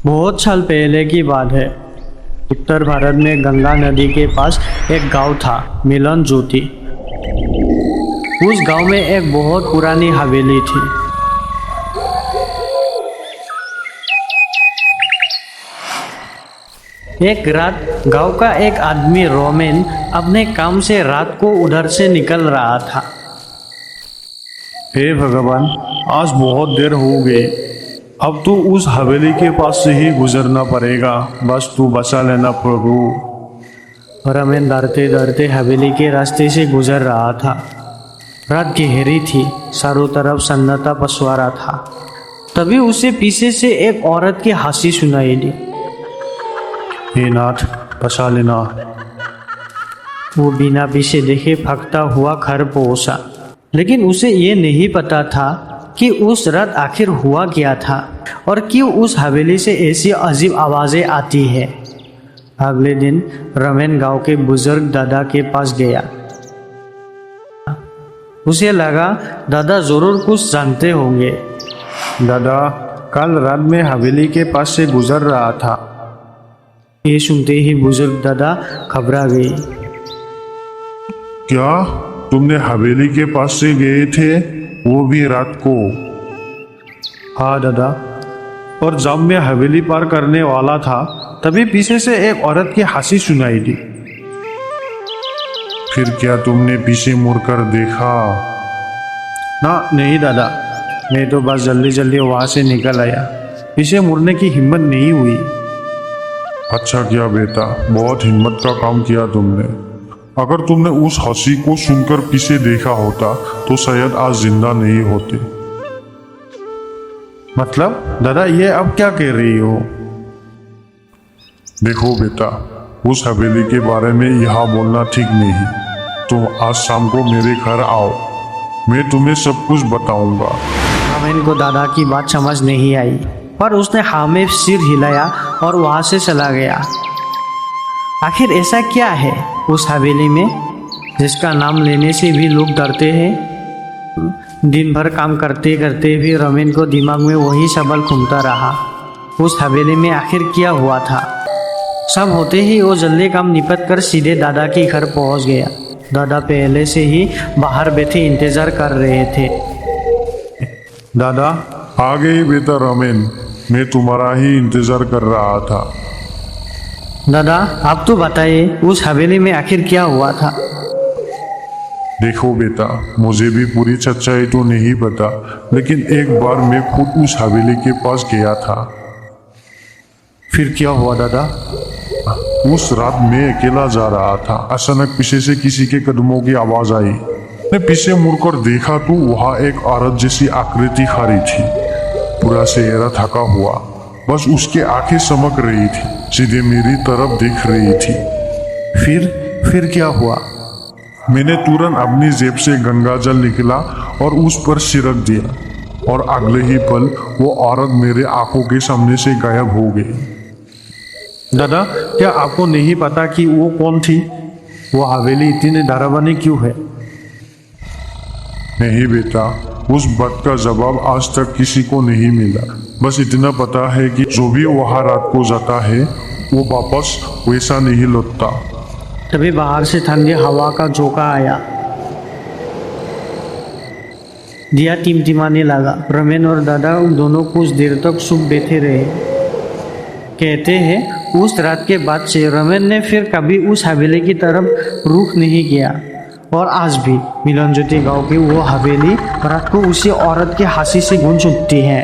बहुत साल पहले की बात है। उत्तर भारत में गंगा नदी के पास एक गांव था, मिलन ज्योति। उस गांव में एक बहुत पुरानी हवेली थी। एक रात गांव का एक आदमी रोमेन अपने काम से रात को उधर से निकल रहा था। हे भगवान, आज बहुत देर हो गई। अब तो उस हवेली के पास से ही गुजरना पड़ेगा। बस तू बचा लेना प्रभु। रोमेन डरते डरते हवेली के रास्ते से गुजर रहा था। रात गहरी थी, चारों तरफ सन्नाटा पसरा था। तभी उसे पीछे से एक औरत की हंसी सुनाई दी। हे नाथ, बचा लेना। वो बिना पीछे देखे भागता हुआ घर पहुंचा, लेकिन उसे ये नहीं पता था कि उस रात आखिर हुआ क्या था और क्यों उस हवेली से ऐसी अजीब आवाज़ें आती है। अगले दिन रोमेन गांव के बुजुर्ग दादा के पास गया। उसे लगा दादा जरूर कुछ जानते होंगे। दादा, कल रात में हवेली के पास से गुजर रहा था। ये सुनते ही बुजुर्ग दादा घबरा गई। क्या तुमने हवेली के पास से गए थे, वो भी रात को? हाँ दादा, और जब मैं हवेली पार करने वाला था तभी पीछे से एक औरत की हंसी सुनाई दी। फिर क्या तुमने पीछे मुड़कर देखा? ना, नहीं दादा, मैं तो बस जल्दी जल्दी वहां से निकल आया। पीछे मुड़ने की हिम्मत नहीं हुई। अच्छा किया बेटा, बहुत हिम्मत का काम किया तुमने। अगर तुमने उस हंसी को सुनकर पीछे देखा होता तो शायद आज जिंदा नहीं होते। मतलब दादा, ये अब क्या कह रही हो? देखो बेटा, उस हवेली के बारे में यहाँ बोलना ठीक नहीं। तुम आज शाम को मेरे घर आओ, मैं तुम्हें सब कुछ बताऊंगा। रोमेन को दादा की बात समझ नहीं आई, पर उसने हाँ में सिर हिलाया और वहां से चला गया। आखिर ऐसा क्या है उस हवेली में जिसका नाम लेने से भी लोग डरते हैं? दिन भर काम करते करते भी रोमेन को दिमाग में वही सवाल घूमता रहा। उस हवेली में आखिर क्या हुआ था? सब होते ही वो जल्दी काम निपट कर सीधे दादा के घर पहुंच गया। दादा पहले से ही बाहर बैठे इंतजार कर रहे थे। दादा, आ गई बेटा रोमेन, मैं तुम्हारा ही इंतजार कर रहा था। दादा, आप तो बताइए, उस हवेली में आखिर क्या हुआ था? देखो बेटा, मुझे भी पूरी सच्चाई तो नहीं पता, लेकिन एक बार मैं खुद उस हवेली के पास गया था। फिर क्या हुआ दादा? उस रात मैं अकेला जा रहा था। अचानक पीछे से किसी के कदमों की आवाज आई। मैं पीछे मुड़कर देखा तो वहां एक औरत जैसी आकृति खड़ी थी, पूरा चेहरा थका हुआ। बस उसकी आंखें चमक रही थी, सीधे मेरी तरफ देख रही थी। फिर क्या हुआ? मैंने तुरंत अपनी जेब से गंगा जल निकला और उस पर छिड़क दिया, और अगले ही पल वो औरत मेरे आंखों के सामने से गायब हो गई। दादा, क्या आपको नहीं पता कि वो कौन थी? वो हवेली इतनी डरावनी क्यों है? नहीं बेटा, उस बात का जवाब आज तक किसी को नहीं मिला। बस इतना पता है कि जो भी वहां रात को जाता है वो वापस वैसा नहीं लौटता। तभी बाहर से ठंडी हवा का झोंका आया। दिया टिमटिमाने लगा। रोमेन और दादा दोनों कुछ देर तक चुप बैठे रहे। कहते हैं उस रात के बाद से रोमेन ने फिर कभी उस हवेली की तरफ रुख नहीं किया, और आज भी मिलन ज्योति गांव की वो हवेली रात को उसी औरत की हंसी से गूंज उठती है।